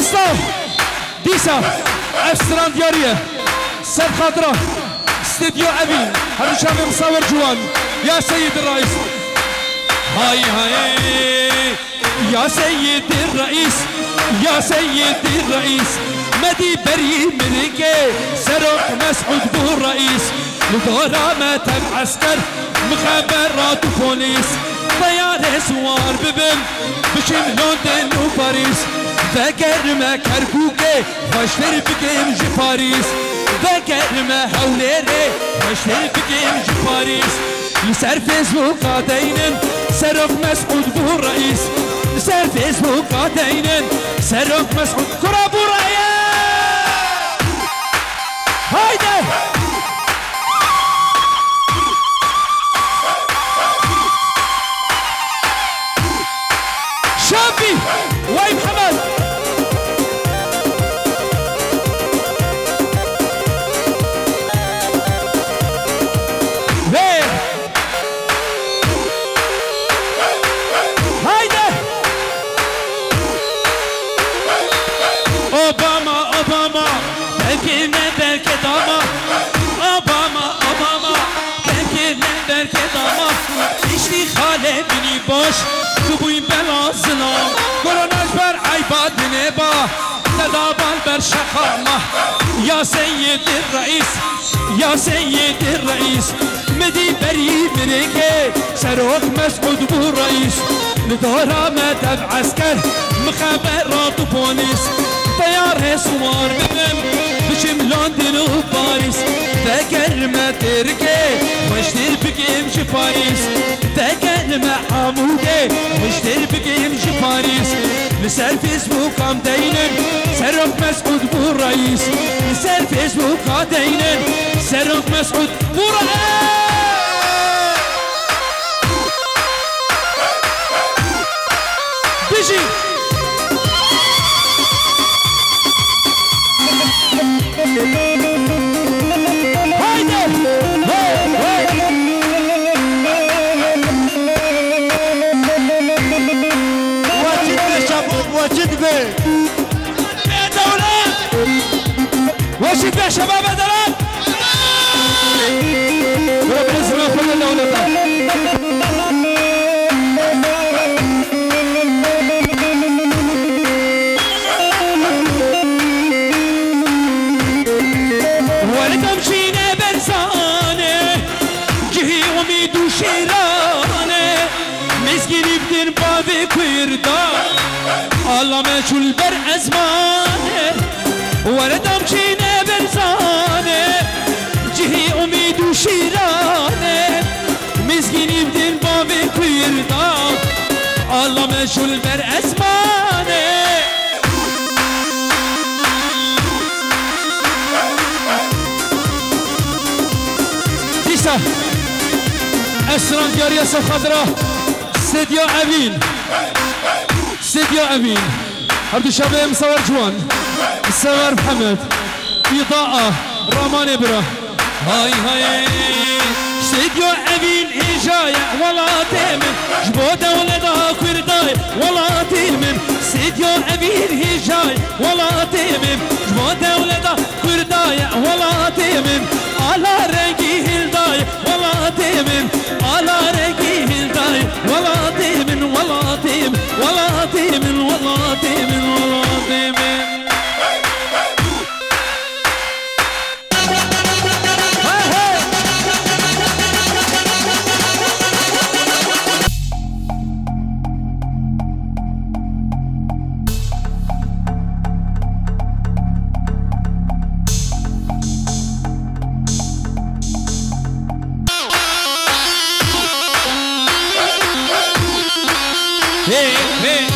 دوستان دیسا افسران دیاریه سر خاطره استديو أبين هذا شاب مصور جوان يا سيد الرئيس هاي هاي يا سيد الرئيس يا سيد الرئيس مدي بري مرقي سرق مسعود بو الرئيس لدورامة عسكر مخابرات وبوليس طيارة سوار ببن بشم لندن وباريس فكر ما كركوكي فاشتر بكيم جي باريس فكر ما هوليري فاشتر بكيم جي باريس لسر فيسبوك قاتينن سرق مسعود بو الرئيس لسر فيسبوك قاتينن سرق مسعود كرة بو الرئيس هايدي شابي واي محمد ليه هايدي اوباما اوباما belki ne belki dama Obama Obama belki ne belki dama İştihale bini boş تبوي بلازنا كوروناش بر عيباد نبا تدابال بر شقامة يا سيد الرئيس يا سيد الرئيس مدي بري مريكي سروق مسعود بو الرئيس لدورة مدب عسكر مخابرات وبوليس طيار سوار ببن بشم لندن وباريس فكر ما تركي واشتر بكيم شي باريس فكر ما حمودي واشتر بكيم شي باريس لسر فيسبوك قام دينن سرق مسعود بو الرئيس لسر فيسبوك قام دينن سرق مسعود بو الرئيس بيجي واشد بيه شباب دلال ربنا يسلمك كل الدولة ولدم شينا برزانه جهي اميد وشيرانه مسكين بدين بابي كيردا الله مشغول بر ازمانه ولدم شينا برزانه جهي اميد وشيرانه مسكين بدين بابي كيردا الله مشغول بر ازمانه ديسا اسران ديارية صفخضرة استديو أبين استديو أبين عبد الشباب مصور جوان مصور محمد إضاءة رامان إبرة هاي هاي استديو أبين هجاية ولا تيمن جبودة ولدها كرداي ولا تيمن استديو أبين هجاية ولا تيمن جبودة ولدها كرداي ولا تيمن على رنجي هلداي ولا تيمن على رنجي هلداي ولا تيمن ولا تيمن ولا تيمن ولا تيمن ولا تيمن Hey, hey.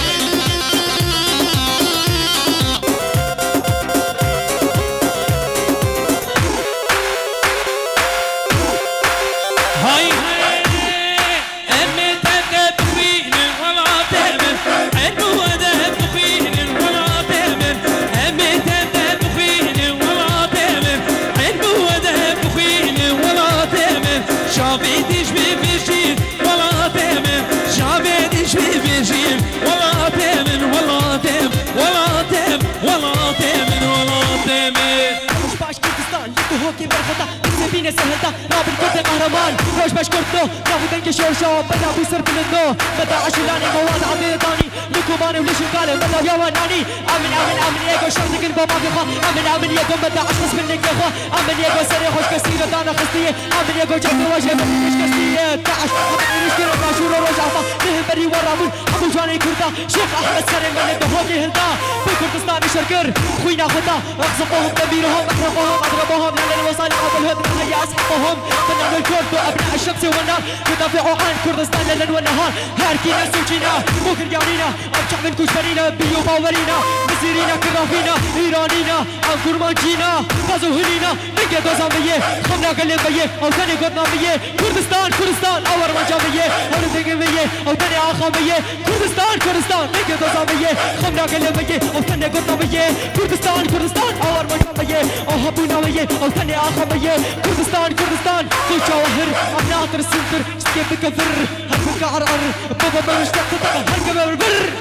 بيك سهلتا رابط كنت قهرمان روش باش كرتو ناخد انك شوشو بدا بيصير بلندو بدا عشلاني مواد عبيطاني لكوباني وليش قالي بدا يواناني امن امن امن ياكو شرطك البو ما بيخا امن امن ياكو بدا عشقص منك يا اخوة امن ياكو سري خوش كسيرة دانا خستية امن ياكو جبت وجه مش كسية تعش امن نشكر ماشورو روش عطا نهم بري ورامون ابو جواني كردا شيخ احمد سري من الدهوكي هلدا في كردستان شركر خوينا خدا اغصبوهم دميرهم احرقوهم اضربوهم لان الوصال ابو الهدم هيا اسحقوهم بنعمل الكرد وابناء الشمس والنار يدافعوا عن كردستان ليلا والنهار هاركينا سوجينا مو كرديانينا ارجع من كشبرينا بيو باورينا مسيرينا كرافينا ايرانينا او كرمانجينا غازو هلينا نجد وزامية خمنا قلبية او ثاني قدنا مية كردستان كردستان اور مجامية او نتقمية او ثاني اخامية كردستان كردستان نجد وزامية خمنا قلبية او ثاني قدنا مية كردستان كردستان اور مجامية او هبونا مية او ثاني اخامية كردستان كردستان كل جواهر ابناء السنتر سكيب كفر هربك عرعر بابا ما مشتاق تطلع هرقب البر